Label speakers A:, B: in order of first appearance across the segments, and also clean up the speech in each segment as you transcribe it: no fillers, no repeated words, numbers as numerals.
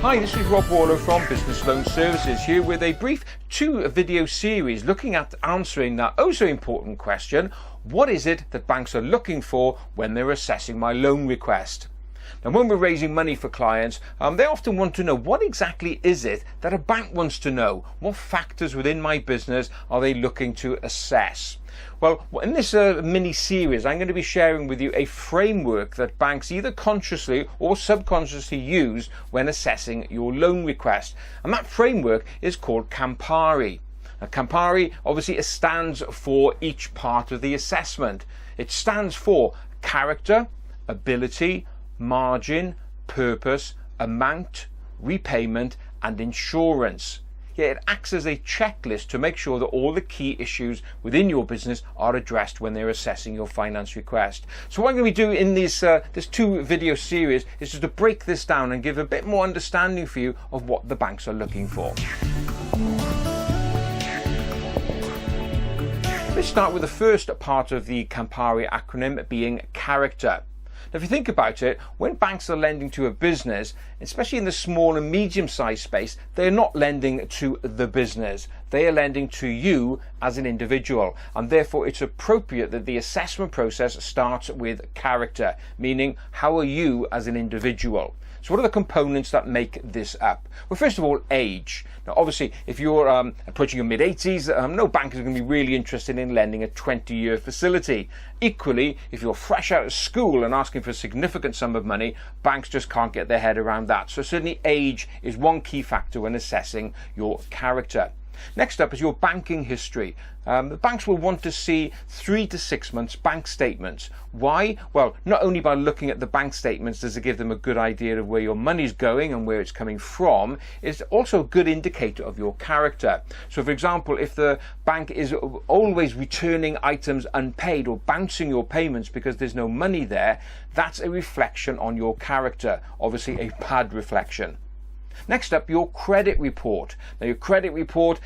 A: Hi, this is Rob Waller from Business Loan Services, here with a brief two-video series looking at answering that oh so important question: what is it that banks are looking for when they're assessing my loan request? Now, when we're raising money for clients, they often want to know what exactly is it that a bank wants to know. What factors within my business are they looking to assess? Well, in this mini-series, I'm going to be sharing with you a framework that banks either consciously or subconsciously use when assessing your loan request. And that framework is called CAMPARI. Now, CAMPARI obviously stands for each part of the assessment. It stands for character, ability, margin, purpose, amount, repayment, and insurance. Yeah, it acts as a checklist to make sure that all the key issues within your business are addressed when they're assessing your finance request. So what I'm going to be doing in this two-video series is just to break this down and give a bit more understanding for you of what the banks are looking for. Let's start with the first part of the CAMPARI acronym being character. Now, if you think about it, when banks are lending to a business, especially in the small and medium-sized space, they're not lending to the business. They are lending to you as an individual, and therefore it's appropriate that the assessment process starts with character, meaning how are you as an individual? So what are the components that make this up? Well, first of all, age. Now, obviously, if you're approaching your mid-80s, no bank is going to be really interested in lending a 20-year facility. Equally, if you're fresh out of school and asking for a significant sum of money, banks just can't get their head around that. So certainly age is one key factor when assessing your character. Next up is your banking history. The banks will want to see 3 to 6 months bank statements. Why? Well, not only by looking at the bank statements does it give them a good idea of where your money's going and where it's coming from, it's also a good indicator of your character. So for example, if the bank is always returning items unpaid or bouncing your payments because there's no money there, that's a reflection on your character, obviously a bad reflection. Next up, your credit report. Now, your credit report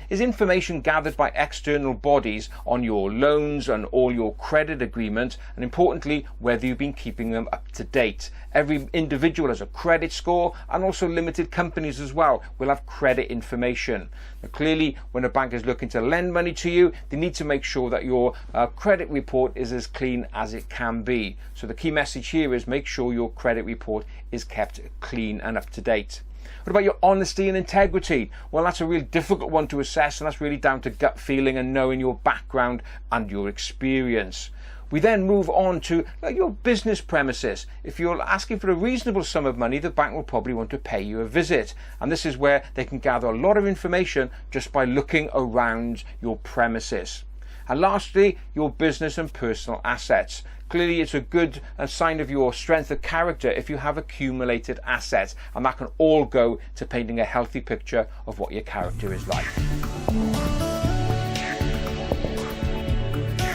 A: is information gathered by external bodies on your loans and all your credit agreements, and importantly, whether you've been keeping them up to date. Every individual has a credit score, and also limited companies as well will have credit information. Now, clearly, when a bank is looking to lend money to you, they need to make sure that your credit report is as clean as it can be. So the key message here is make sure your credit report is kept clean and up to date. What about your honesty and integrity? Well, that's a really difficult one to assess, and that's really down to gut feeling and knowing your background and your experience. We then move on to your business premises. If you're asking for a reasonable sum of money, the bank will probably want to pay you a visit. And this is where they can gather a lot of information just by looking around your premises. And lastly, your business and personal assets. Clearly, it's a good sign of your strength of character if you have accumulated assets, and that can all go to painting a healthy picture of what your character is like.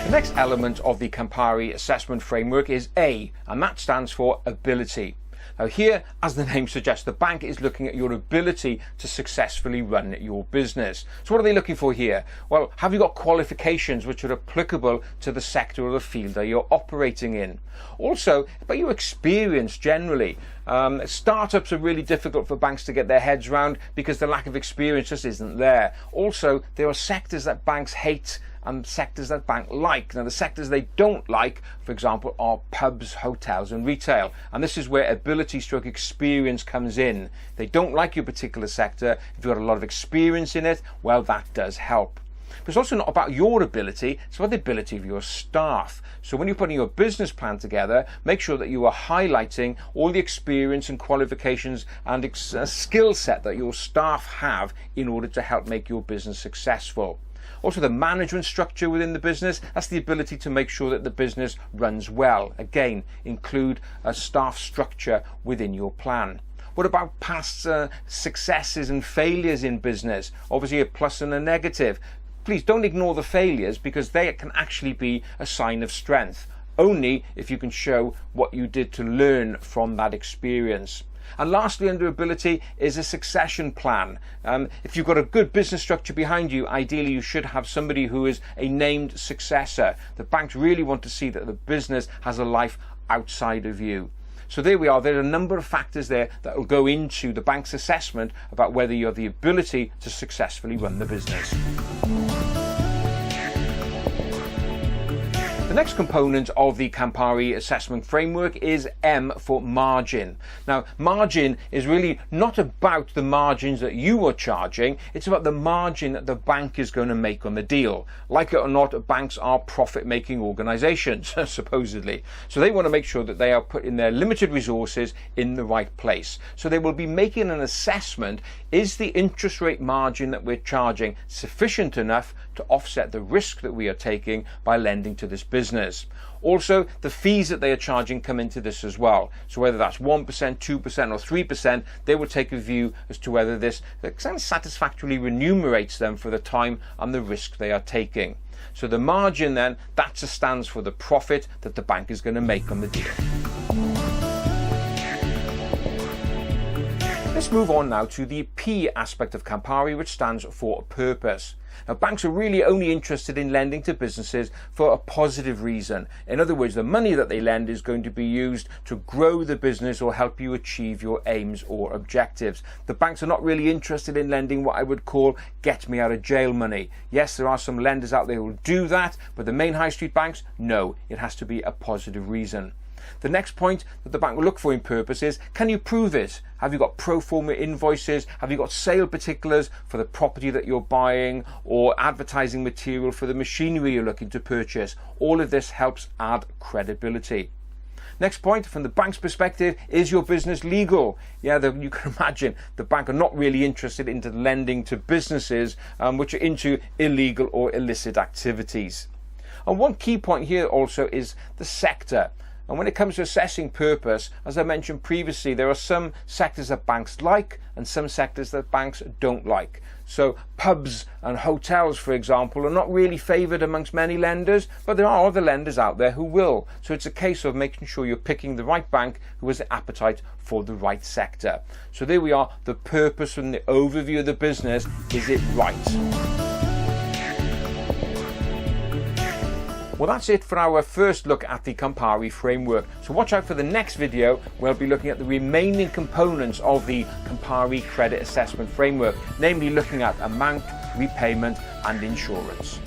A: The next element of the CAMPARI assessment framework is A, and that stands for ability. Now here, as the name suggests, the bank is looking at your ability to successfully run your business. So what are they looking for here? Well, have you got qualifications which are applicable to the sector or the field that you're operating in? Also, about your experience generally. Startups are really difficult for banks to get their heads around because the lack of experience just isn't there. Also, there are sectors that banks hate and sectors that banks like. Now, the sectors they don't like, for example, are pubs, hotels and retail. And this is where ability/experience comes in. They don't like your particular sector. If you've got a lot of experience in it, well, that does help. But it's also not about your ability, it's about the ability of your staff. So when you're putting your business plan together, make sure that you are highlighting all the experience and qualifications and skill set that your staff have in order to help make your business successful. Also, the management structure within the business, that's the ability to make sure that the business runs well. Again, include a staff structure within your plan. What about past successes and failures in business? Obviously a plus and a negative. Please don't ignore the failures because they can actually be a sign of strength, only if you can show what you did to learn from that experience. And lastly, under ability is a succession plan. If you've got a good business structure behind you, ideally you should have somebody who is a named successor. The banks really want to see that the business has a life outside of you. So there we are. There are a number of factors there that will go into the bank's assessment about whether you have the ability to successfully run the business. The next component of the CAMPARI assessment framework is M for margin. Now, margin is really not about the margins that you are charging, it's about the margin that the bank is going to make on the deal. Like it or not, banks are profit-making organizations, supposedly. So they want to make sure that they are putting their limited resources in the right place. So they will be making an assessment, is the interest rate margin that we're charging sufficient enough to offset the risk that we are taking by lending to this business? Also, the fees that they are charging come into this as well. So whether that's 1%, 2% or 3%, they will take a view as to whether this satisfactorily remunerates them for the time and the risk they are taking. So the margin then, that just stands for the profit that the bank is going to make on the deal. Let's move on now to the P aspect of CAMPARI, which stands for purpose. Now, banks are really only interested in lending to businesses for a positive reason. In other words, the money that they lend is going to be used to grow the business or help you achieve your aims or objectives. The banks are not really interested in lending what I would call get me out of jail money. Yes, there are some lenders out there who will do that, but the main high street banks, no, it has to be a positive reason. The next point that the bank will look for in purpose is, can you prove it? Have you got pro forma invoices? Have you got sale particulars for the property that you're buying, or advertising material for the machinery you're looking to purchase? All of this helps add credibility. Next point, from the bank's perspective, is your business legal? Yeah, you can imagine the bank are not really interested into lending to businesses which are into illegal or illicit activities. And one key point here also is the sector. And when it comes to assessing purpose, as I mentioned previously, there are some sectors that banks like and some sectors that banks don't like. So pubs and hotels, for example, are not really favoured amongst many lenders, but there are other lenders out there who will. So it's a case of making sure you're picking the right bank who has the appetite for the right sector. So there we are, the purpose and the overview of the business. Is it right? Well, that's it for our first look at the CAMPARI framework. So watch out for the next video where I'll be looking at the remaining components of the CAMPARI credit assessment framework, namely looking at amount, repayment and insurance.